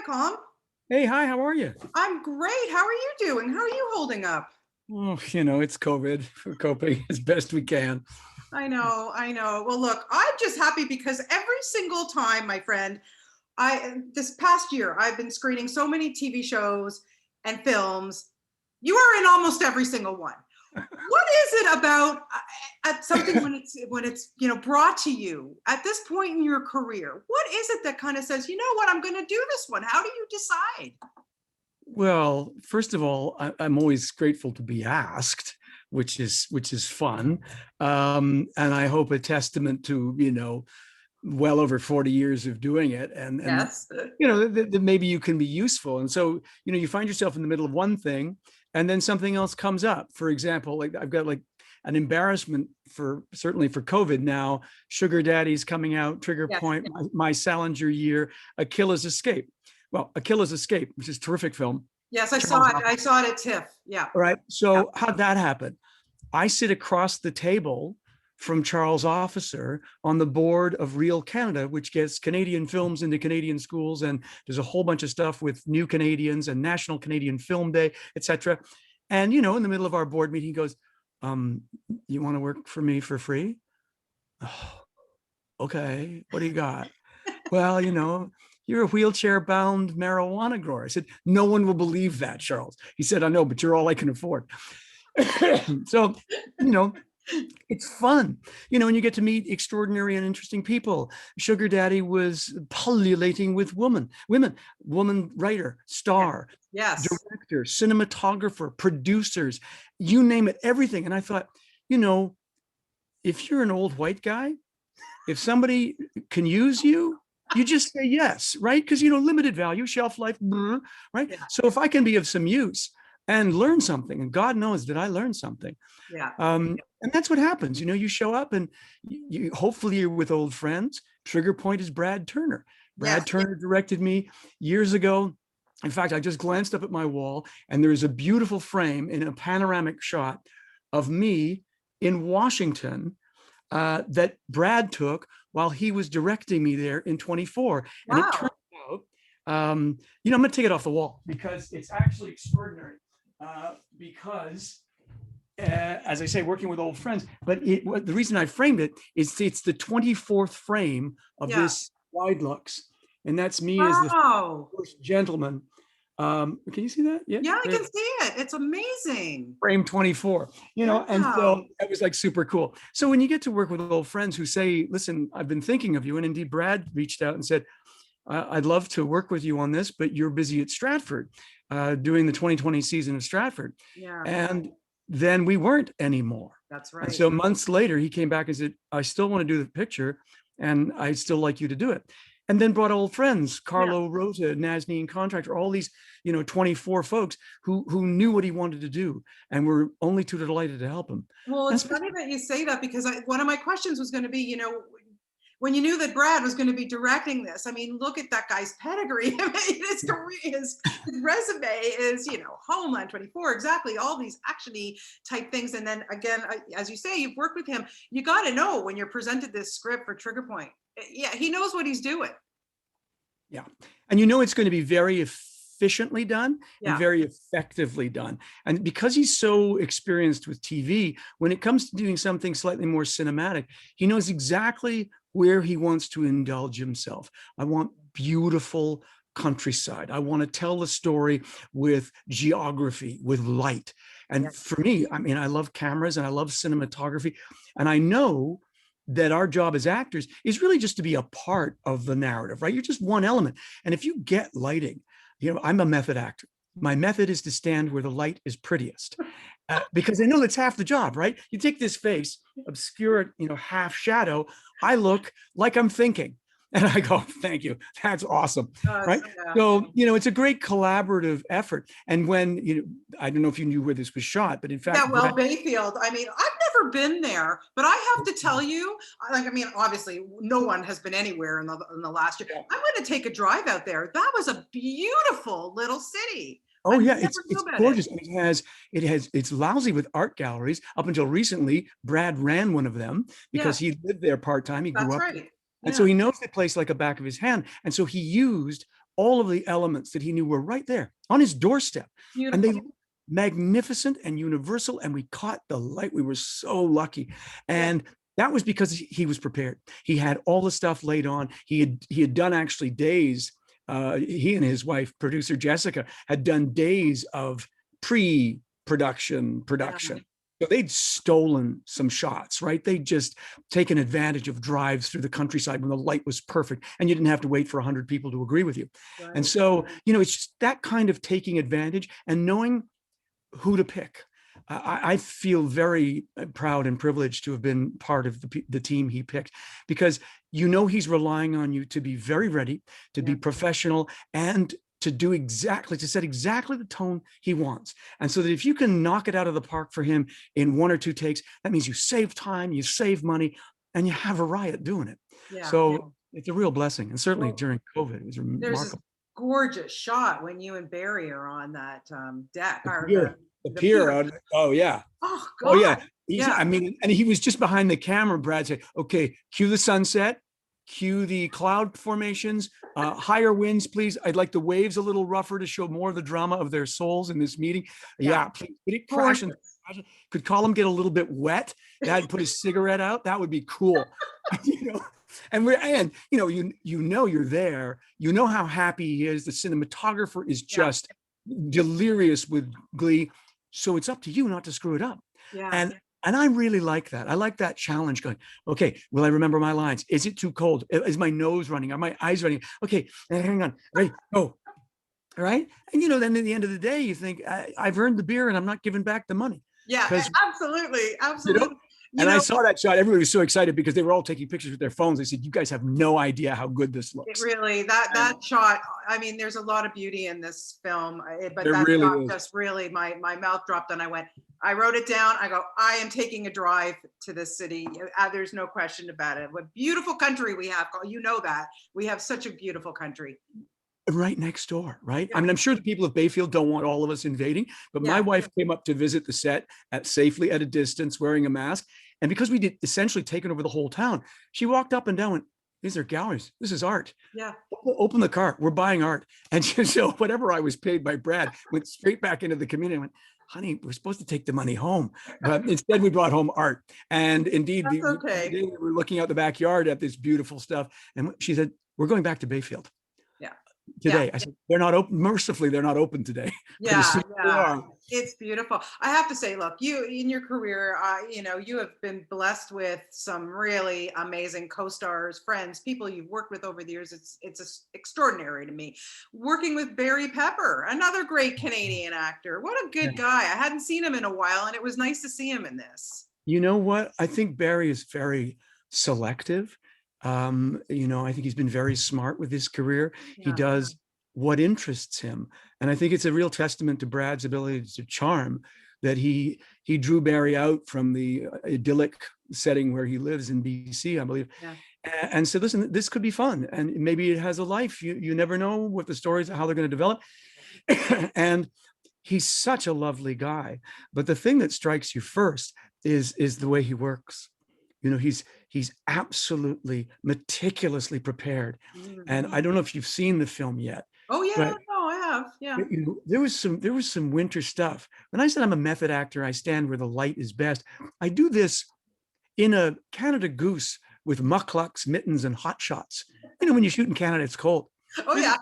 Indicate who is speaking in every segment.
Speaker 1: Colm.
Speaker 2: Hey, hi, how are you?
Speaker 1: I'm great. How are you doing? How are you holding up?
Speaker 2: Oh, it's COVID. We're coping as best we can.
Speaker 1: I know. Well, look, I'm just happy because every single time, my friend, I this past year I've been screening so many TV shows and films. You are in almost every single one. What is it about at something when it's brought to you at this point in your career? What is it that kind of says, you know what, I'm going to do this one? How do you decide?
Speaker 2: Well, first of all, I'm always grateful to be asked, which is fun, and I hope a testament to well over 40 years of doing it, and
Speaker 1: Yes.
Speaker 2: that maybe you can be useful. And so you find yourself in the middle of one thing, and then something else comes up. For example, like I've got like an embarrassment for certainly for COVID now. Sugar Daddy's coming out, Trigger
Speaker 1: Yes.
Speaker 2: Point, my Salinger Year, Achilles Escape. Well, Achilles Escape, which is a terrific film.
Speaker 1: Yes, I saw
Speaker 2: Charles
Speaker 1: it. I
Speaker 2: Offit.
Speaker 1: saw it at TIFF. Yeah.
Speaker 2: All right.
Speaker 1: Yeah.
Speaker 2: So how'd that happen? I sit across the table from Charles Officer on the board of Real Canada, which gets Canadian films into Canadian schools, and there's a whole bunch of stuff with New Canadians and National Canadian Film Day, etc. And in the middle of our board meeting, he goes, "You want to work for me for free?" Oh, okay. What do you got? Well, you're a wheelchair bound marijuana grower. I said, "No one will believe that, Charles." He said, "I know, but you're all I can afford." So, you know, it's fun, and you get to meet extraordinary and interesting people. Sugar Daddy was pullulating with woman writer,
Speaker 1: Yes.
Speaker 2: star,
Speaker 1: Yes.
Speaker 2: director, cinematographer, producers, you name it, everything. And I thought, you know, if you're an old white guy, if somebody can use you, you just say yes, right? Because limited value, shelf life, right?
Speaker 1: Yeah.
Speaker 2: So if I can be of some use and learn something, and God knows that I learned something,
Speaker 1: Yeah.
Speaker 2: and that's what happens. You show up and hopefully you're with old friends. Trigger Point is Brad Turner.
Speaker 1: Yes.
Speaker 2: Brad Turner directed me years ago. In fact, I just glanced up at my wall and there is a beautiful frame in a panoramic shot of me in Washington that Brad took while he was directing me there in 24. And it
Speaker 1: Wow.
Speaker 2: turned out, I'm going to take it off the wall because it's actually extraordinary. Because as I say, working with old friends. But the reason I framed it is it's the 24th frame of
Speaker 1: Yeah.
Speaker 2: this wide lux, and that's me as the
Speaker 1: Wow.
Speaker 2: first gentleman. Can you see that? Yeah,
Speaker 1: Yeah, I
Speaker 2: there,
Speaker 1: can see it. It's amazing.
Speaker 2: frame 24. And
Speaker 1: Wow.
Speaker 2: so it was like super cool. So when you get to work with old friends who say, "Listen, I've been thinking of you," and indeed Brad reached out and said, "I'd love to work with you on this, but you're busy at Stratford, doing the 2020 season of Stratford,"
Speaker 1: Yeah,
Speaker 2: and then we weren't anymore.
Speaker 1: that's
Speaker 2: And
Speaker 1: right.
Speaker 2: so months later, he came back and said, "I still want to do the picture and I'd still like you to do it." And then brought old friends,
Speaker 1: Yeah.
Speaker 2: Carlo Rota, Nazneen Contractor, all these, 24 folks who knew what he wanted to do and were only too delighted to help him.
Speaker 1: Well, it's
Speaker 2: That's
Speaker 1: funny that you say that because one of my questions was going to be, when you knew that Brad was going to be directing this, I mean, look at that guy's pedigree. I mean, his career, his resume is, Homeland 24, exactly, all these actiony type things. And then again, as you say, you've worked with him. You got to know when you're presented this script for Trigger Point. Yeah, he knows what he's doing.
Speaker 2: Yeah. And it's going to be very efficiently done and
Speaker 1: Yeah.
Speaker 2: very effectively done. And because he's so experienced with TV, when it comes to doing something slightly more cinematic, he knows exactly where he wants to indulge himself. I want beautiful countryside. I want to tell the story with geography, with light.
Speaker 1: Yeah.
Speaker 2: And for me, I mean, I love cameras and I love cinematography. And I know that our job as actors is really just to be a part of the narrative, right? You're just one element. And if you get lighting, I'm a method actor. My method is to stand where the light is prettiest, because I know that's half the job, right? You take this face, obscure it, half shadow. I look like I'm thinking. And I go, "Thank you. That's awesome." Right.
Speaker 1: Yeah.
Speaker 2: So, it's a great collaborative effort. And when, I don't know if you knew where this was shot, but in fact,
Speaker 1: Yeah, well, Bayfield. I mean, I've never been there, but I have to tell you, I mean, obviously, no one has been anywhere in the last year. I'm going to take a drive out there. That was a beautiful little city. I
Speaker 2: oh yeah,
Speaker 1: never
Speaker 2: it's
Speaker 1: knew about it.
Speaker 2: gorgeous. And it's lousy with art galleries. Up until recently, Brad ran one of them
Speaker 1: Yeah,
Speaker 2: because he lived there part-time. He grew
Speaker 1: that's
Speaker 2: up.
Speaker 1: right.
Speaker 2: And so
Speaker 1: Yeah,
Speaker 2: he knows the place like a back of his hand. And so he used all of the elements that he knew were right there on his doorstep. And they
Speaker 1: Beautiful.
Speaker 2: looked magnificent and universal. And we caught the light. We were so lucky.
Speaker 1: Yeah.
Speaker 2: And that was because he was prepared. He had all the stuff laid on. He had done actually days. He and his wife, producer Jessica, had done days of pre-production.
Speaker 1: Yeah.
Speaker 2: So they'd stolen some shots, right? They'd just taken advantage of drives through the countryside when the light was perfect and you didn't have to wait for 100 people to agree with you.
Speaker 1: Right.
Speaker 2: And so, it's just that kind of taking advantage and knowing who to pick. I feel very proud and privileged to have been part of the team he picked, because he's relying on you to be very ready, to be professional, and to set exactly the tone he wants. And so that if you can knock it out of the park for him in 1 or 2 takes, that means you save time, you save money, and you have a riot doing it.
Speaker 1: Yeah.
Speaker 2: So it's a real blessing. And certainly during COVID, it was
Speaker 1: There's this
Speaker 2: remarkable.
Speaker 1: gorgeous shot when you and Barry are on that deck.
Speaker 2: The pier. Oh yeah.
Speaker 1: Oh God.
Speaker 2: Oh yeah. I mean, and he was just behind the camera. Brad said, "Okay, cue the sunset, cue the cloud formations, higher winds, please. I'd like the waves a little rougher to show more of the drama of their souls in this meeting. Yeah, please. Could it crash and could Colm get a little bit wet? Dad put his cigarette out. That would be cool." And you're there. You know how happy he is. The cinematographer is just delirious with glee. So it's up to you not to screw it up.
Speaker 1: Yeah.
Speaker 2: And I really like that. I like that challenge going, okay, will I remember my lines? Is it too cold? Is my nose running? Are my eyes running? Okay, hang on. Ready, go. All right. And then at the end of the day, you think, I've earned the beer and I'm not giving back the money.
Speaker 1: Yeah, absolutely. Absolutely.
Speaker 2: I saw that shot. Everybody was so excited because they were all taking pictures with their phones. They said, "You guys have no idea how good this looks."
Speaker 1: It really, that shot, I mean, there's a lot of beauty in this film, but
Speaker 2: there
Speaker 1: that
Speaker 2: really
Speaker 1: shot
Speaker 2: is.
Speaker 1: just really, my mouth dropped and I wrote it down. I go, I am taking a drive to this city. There's no question about it. What beautiful country we have. You know that. We have such a beautiful country.
Speaker 2: Right next door, right? I mean, I'm sure the people of Bayfield don't want all of us invading, but my wife came up to visit the set safely at a distance, wearing a mask. And because we did essentially taken over the whole town, she walked up and down, went, "These are galleries. This is art.
Speaker 1: Yeah.
Speaker 2: Open the cart. We're buying art." And so whatever I was paid by Brad went straight back into the community. I went, "Honey, we're supposed to take the money home." But instead we brought home art. And indeed, we were looking out the backyard at this beautiful stuff. And she said, "We're going back to Bayfield today." I said, "They're not open. Mercifully, they're not open today."
Speaker 1: It's beautiful. I have to say, look, you in your career, you have been blessed with some really amazing co-stars, friends, people you've worked with over the years. It's extraordinary to me. Working with Barry Pepper, another great Canadian actor. What a good guy. I hadn't seen him in a while, and it was nice to see him in this.
Speaker 2: You know what? I think Barry is very selective. I think he's been very smart with his career. He does what interests him. And I think it's a real testament to Brad's ability to charm that he drew Barry out from the idyllic setting where he lives in BC, I believe. Yeah. And said, "Listen, this could be fun. And maybe it has a life. You never know what the stories, how they're going to develop." And he's such a lovely guy. But the thing that strikes you first is the way he works. He's absolutely meticulously prepared. Mm-hmm. And I don't know if you've seen the film yet.
Speaker 1: Oh yeah, no, I have. Yeah.
Speaker 2: There was some winter stuff. When I said I'm a method actor, I stand where the light is best. I do this in a Canada Goose with mucklucks, mittens, and hot shots. When you shoot in Canada, it's cold.
Speaker 1: Oh yeah.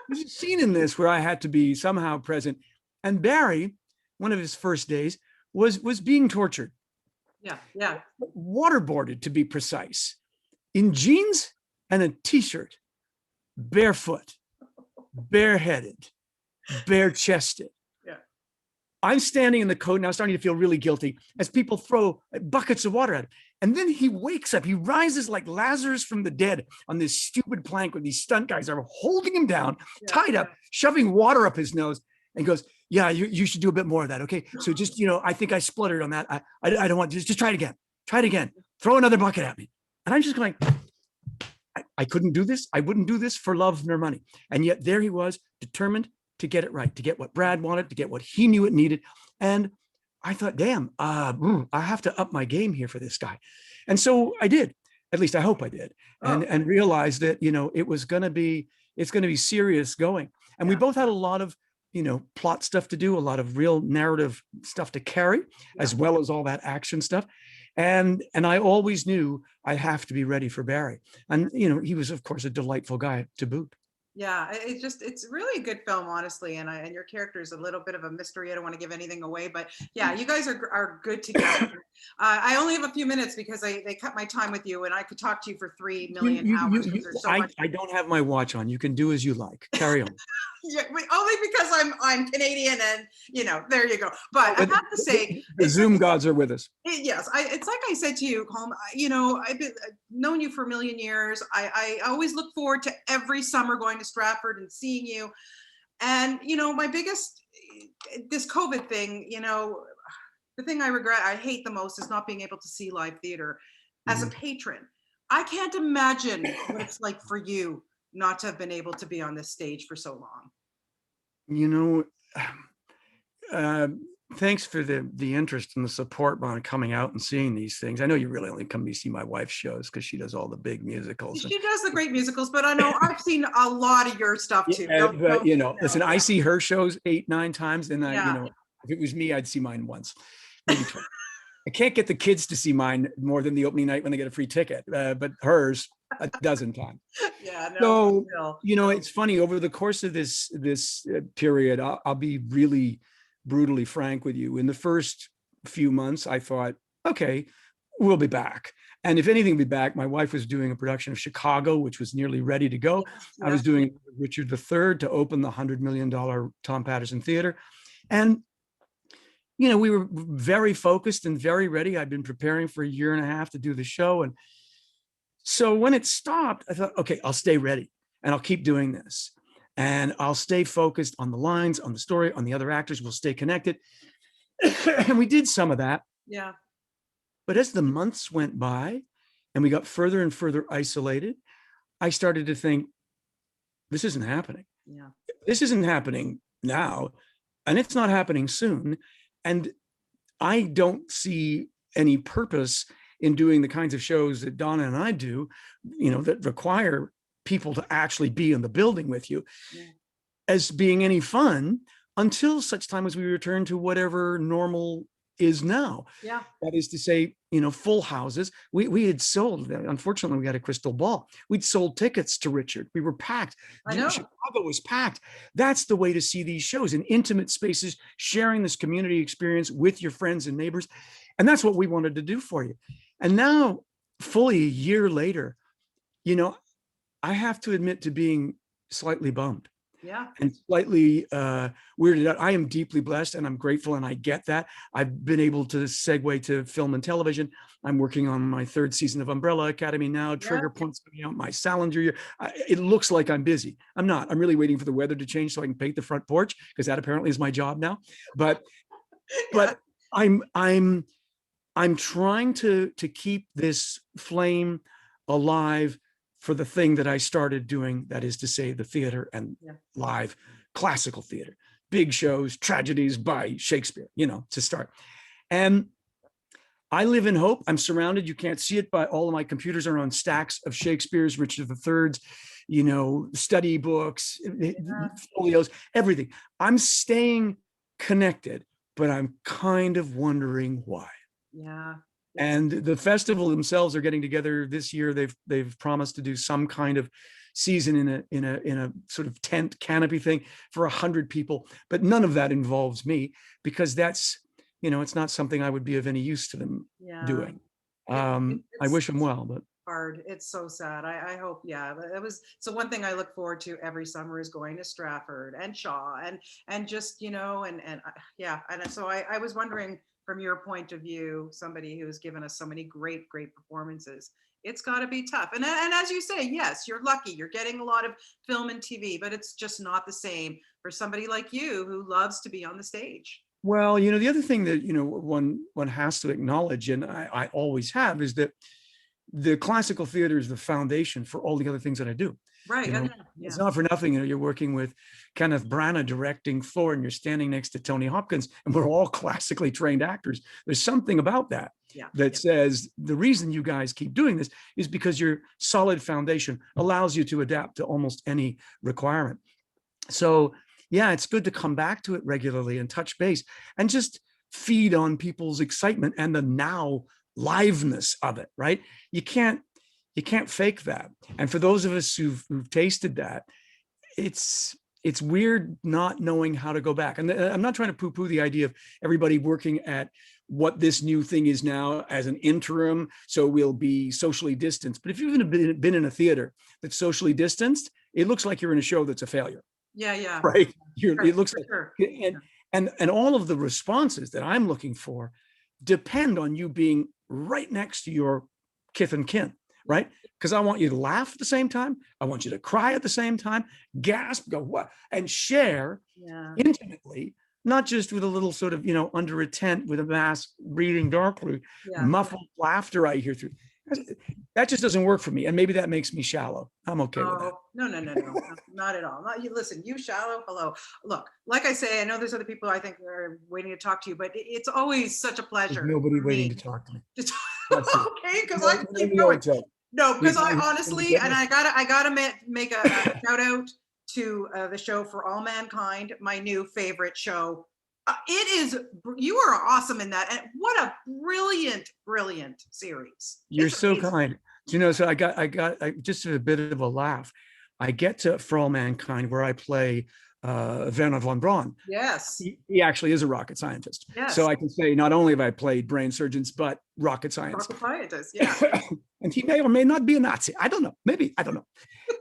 Speaker 2: There's a scene in this where I had to be somehow present. And Barry, one of his first days, was being tortured.
Speaker 1: Yeah.
Speaker 2: Waterboarded, to be precise, in jeans and a t-shirt, barefoot, bareheaded, bare-chested. Yeah. I'm standing in the coat now, starting to feel really guilty as people throw buckets of water at him. And then he wakes up, he rises like Lazarus from the dead on this stupid plank where these stunt guys are holding him down, tied up, shoving water up his nose, and goes, "Yeah, you should do a bit more of that. Okay. So just, I think I spluttered on that. I don't want to just try it again. Try it again. Throw another bucket at me." And I'm just going, I couldn't do this. I wouldn't do this for love nor money. And yet there he was, determined to get it right, to get what Brad wanted, to get what he knew it needed. And I thought, damn, I have to up my game here for this guy. And so I did. At least I hope I did. And realized that, it was going to be it's going to be serious going. And we
Speaker 1: Yeah.
Speaker 2: both had a lot of, plot stuff to do, a lot of real narrative stuff to carry, as well as all that action stuff. And I always knew I have to be ready for Barry. And, he was, of course, a delightful guy to boot.
Speaker 1: Yeah, it's really a good film, honestly, and your character is a little bit of a mystery. I don't want to give anything away, but yeah, you guys are good together. I only have a few minutes because they cut my time with you, and I could talk to you for 3 million hours because there's so much.
Speaker 2: I don't have my watch on. You can do as you like. Carry on.
Speaker 1: Yeah, only because I'm Canadian, and there you go. But I have to say,
Speaker 2: the Zoom gods are with us.
Speaker 1: Yes, it's like I said to you, Colm. I've known you for a million years. I always look forward to every summer going to Stratford and seeing you. And my biggest, this COVID thing. The thing I hate the most is not being able to see live theater. As a patron, I can't imagine what it's like for you not to have been able to be on this stage for so long.
Speaker 2: Thanks for the interest and the support on coming out and seeing these things. I know you really only come to see my wife's shows because she does all the big musicals.
Speaker 1: She does the great musicals, but I know I've seen a lot of your stuff too.
Speaker 2: But listen, I see her shows 8-9 times, and if it was me, I'd see mine once, maybe twice. I can't get the kids to see mine more than the opening night when they get a free ticket, but hers a dozen times.
Speaker 1: Yeah. No,
Speaker 2: it's funny, over the course of this period, I'll be really brutally frank with you. In the first few months, I thought, okay, we'll be back. And if anything, we'll be back. My wife was doing a production of Chicago, which was nearly ready to go. Yeah. I was doing Richard III to open the $100 million Tom Patterson Theater. And we were very focused and very ready. I'd been preparing for a year and a half to do the show. And so when it stopped, I thought, okay, I'll stay ready and I'll keep doing this. And I'll stay focused on the lines, on the story, on the other actors. We'll stay connected. And we did some of that.
Speaker 1: Yeah.
Speaker 2: But as the months went by and we got further and further isolated, I started to think, this isn't happening.
Speaker 1: Yeah.
Speaker 2: This isn't happening now, and it's not happening soon. And I don't see any purpose in doing the kinds of shows that Donna and I do, that require people to actually be in the building with you, as being any fun until such time as we return to whatever normal is now.
Speaker 1: Yeah.
Speaker 2: That is to say, full houses. We had sold, unfortunately, we had a crystal ball. We'd sold tickets to Richard. We were packed.
Speaker 1: I know.
Speaker 2: Chicago was packed. That's the way to see these shows, in intimate spaces, sharing this community experience with your friends and neighbors. And that's what we wanted to do for you. And now, fully a year later, I have to admit to being slightly bummed.
Speaker 1: Yeah.
Speaker 2: And slightly weirded out. I am deeply blessed and I'm grateful, and I get that. I've been able to segue to film and television. I'm working on my 3rd season of Umbrella Academy now. Trigger Point's coming out, my Salinger year. It looks like I'm busy. I'm not. I'm really waiting for the weather to change so I can paint the front porch, because that apparently is my job now. But I'm trying to keep this flame alive for the thing that I started doing, that is to say, the theater and live classical theater, big shows, tragedies by Shakespeare, to start. And I live in hope. I'm surrounded, you can't see it, but all of my computers are on stacks of Shakespeare's, Richard III's, study books, folios, everything. I'm staying connected, but I'm kind of wondering why.
Speaker 1: Yeah.
Speaker 2: And the festival themselves are getting together this year. They've promised to do some kind of season in a sort of tent canopy thing for 100 people, but none of that involves me, because that's, it's not something I would be of any use to them doing. I wish them well, but
Speaker 1: hard. It's so sad. I hope, it was. So one thing I look forward to every summer is going to Stratford and Shaw and just, and so I was wondering, from your point of view, somebody who has given us so many great performances, it's got to be tough. And as you say, yes, you're lucky. You're getting a lot of film and TV, but it's just not the same for somebody like you who loves to be on the stage.
Speaker 2: Well, the other thing that, one has to acknowledge, and I always have, is that the classical theater is the foundation for all the other things that I do.
Speaker 1: Right.
Speaker 2: You know,
Speaker 1: Yeah.
Speaker 2: it's not for nothing. You know, you're working with Kenneth Branagh directing Thor, and you're standing next to Tony Hopkins, and we're all classically trained actors. There's something about that
Speaker 1: Yeah.
Speaker 2: that says the reason you guys keep doing this is because your solid foundation allows you to adapt to almost any requirement. So yeah, it's good to come back to it regularly and touch base and just feed on people's excitement and the now liveness of it, right? You can't fake that. And for those of us who've tasted that, it's weird not knowing how to go back. And I'm not trying to poo-poo the idea of everybody working at what this new thing is now as an interim, so we'll be socially distanced. But if you've been in a theater that's socially distanced, it looks like you're in a show that's a failure.
Speaker 1: Yeah. Yeah.
Speaker 2: Right?
Speaker 1: Sure,
Speaker 2: It looks like,
Speaker 1: sure.
Speaker 2: and all of the responses that I'm looking for depend on you being right next to your kith and kin, right? Because I want you to laugh at the same time. I want you to cry at the same time, gasp, go what, and share intimately, not just with a little sort of, under a tent with a mask, breathing darkly, muffled laughter I hear through. That just doesn't work for me. And maybe that makes me shallow. I'm okay with that.
Speaker 1: No, not at all. Not you. Listen, you shallow. Hello. Look, like I say, I know there's other people I think are waiting to talk to you, but it's always such a pleasure.
Speaker 2: There's nobody waiting to talk to me.
Speaker 1: Okay, because I can keep going. No, because I honestly, and I gotta make a shout out to the show For All Mankind, my new favorite show. It is, you are awesome in that, and what a brilliant series.
Speaker 2: You're so kind. So I got just a bit of a laugh. I get to For All Mankind, where I play Werner von Braun.
Speaker 1: Yes.
Speaker 2: He actually is a rocket scientist.
Speaker 1: Yes.
Speaker 2: So I can say not only have I played brain surgeons, but rocket science.
Speaker 1: Rocket scientist, yeah.
Speaker 2: And he may or may not be a Nazi. I don't know. Maybe, I don't know.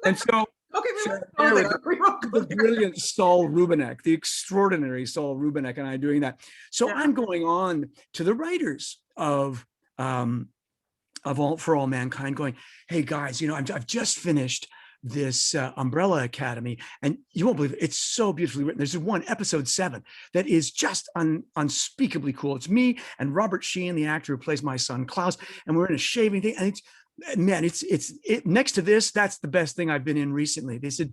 Speaker 2: And so
Speaker 1: okay, the
Speaker 2: brilliant Saul Rubinek, the extraordinary Saul Rubinek, and I doing that. So I'm going on to the writers of For All Mankind, going, hey guys, I've just finished this Umbrella Academy, and you won't believe it. It's so beautifully written. There's one, episode 7, that is just unspeakably cool. It's me and Robert Sheehan, the actor who plays my son Klaus, and we're in a shaving thing, and it's next to this, that's the best thing I've been in recently. They said,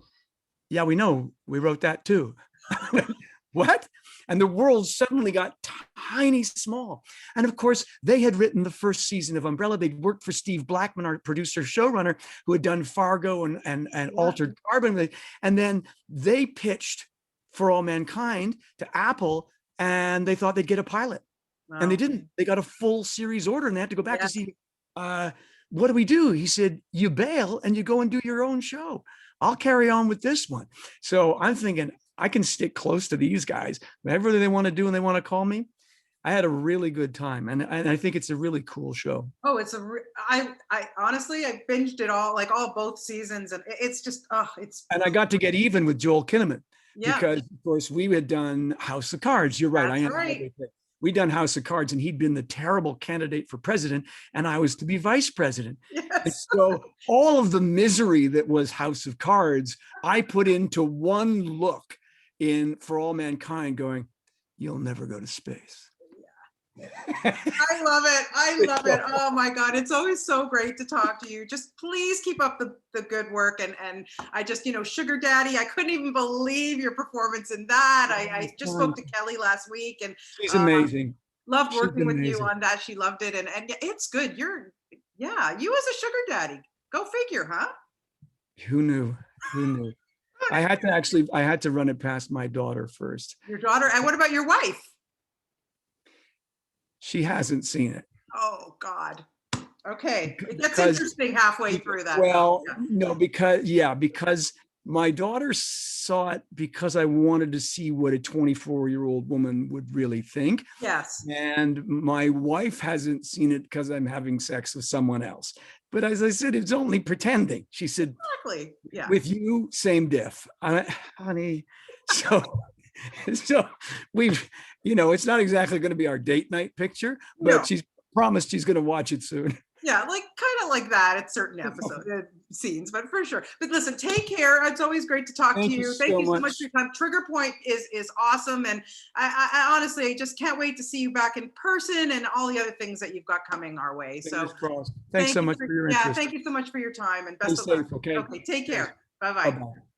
Speaker 2: yeah, we know, we wrote that too. What? And the world suddenly got tiny small. And of course, they had written the first season of Umbrella. They'd worked for Steve Blackman, our producer showrunner, who had done Fargo and Altered Carbon. And then they pitched For All Mankind to Apple, and they thought they'd get a pilot. Wow. And they didn't. They got a full series order, and they had to go back to see, what do we do? He said, you bail and you go and do your own show. I'll carry on with this one. So I'm thinking, I can stick close to these guys. Whatever they want to do and they want to call me. I had a really good time, and I think it's a really cool show.
Speaker 1: Oh, it's I honestly, I binged it all, like both seasons, and it's just, it's.
Speaker 2: And I got to get even with Joel Kinnaman, because of course we had done House of Cards. You're right.
Speaker 1: That's right.
Speaker 2: We'd done House of Cards, and he'd been the terrible candidate for president, and I was to be vice president.
Speaker 1: Yes.
Speaker 2: And so all of the misery that was House of Cards, I put into one look in For All Mankind, going, you'll never go to space.
Speaker 1: I love it. Oh my God. It's always so great to talk to you. Just please keep up the good work. And I just, Sugar Daddy, I couldn't even believe your performance in that. I just spoke to Kelly last week, and
Speaker 2: she's amazing.
Speaker 1: Loved working with you on that. She loved it. And it's good. You as a sugar daddy. Go figure, huh?
Speaker 2: Who knew? I had to run it past my daughter first.
Speaker 1: Your daughter. And what about your wife?
Speaker 2: She hasn't seen it.
Speaker 1: Oh God. Okay. It gets interesting halfway through that.
Speaker 2: Well, no, because my daughter saw it because I wanted to see what a 24-year-old woman would really think.
Speaker 1: Yes.
Speaker 2: And my wife hasn't seen it because I'm having sex with someone else. But as I said, it's only pretending. She said,
Speaker 1: exactly. Yeah.
Speaker 2: With you, same diff. Honey. So we've, it's not exactly going to be our date night picture, but she's promised she's going to watch it soon.
Speaker 1: Yeah, like kind of like that at certain episode scenes, but for sure. But listen, take care. It's always great to talk to you. Thank you so much for your time. Trigger Point is awesome, and I honestly just can't wait to see you back in person and all the other things that you've got coming our way. So
Speaker 2: thanks so much for your interest.
Speaker 1: Yeah, thank you so much for your time, and best of luck.
Speaker 2: Okay,
Speaker 1: take care. Bye-bye.
Speaker 2: Bye-bye.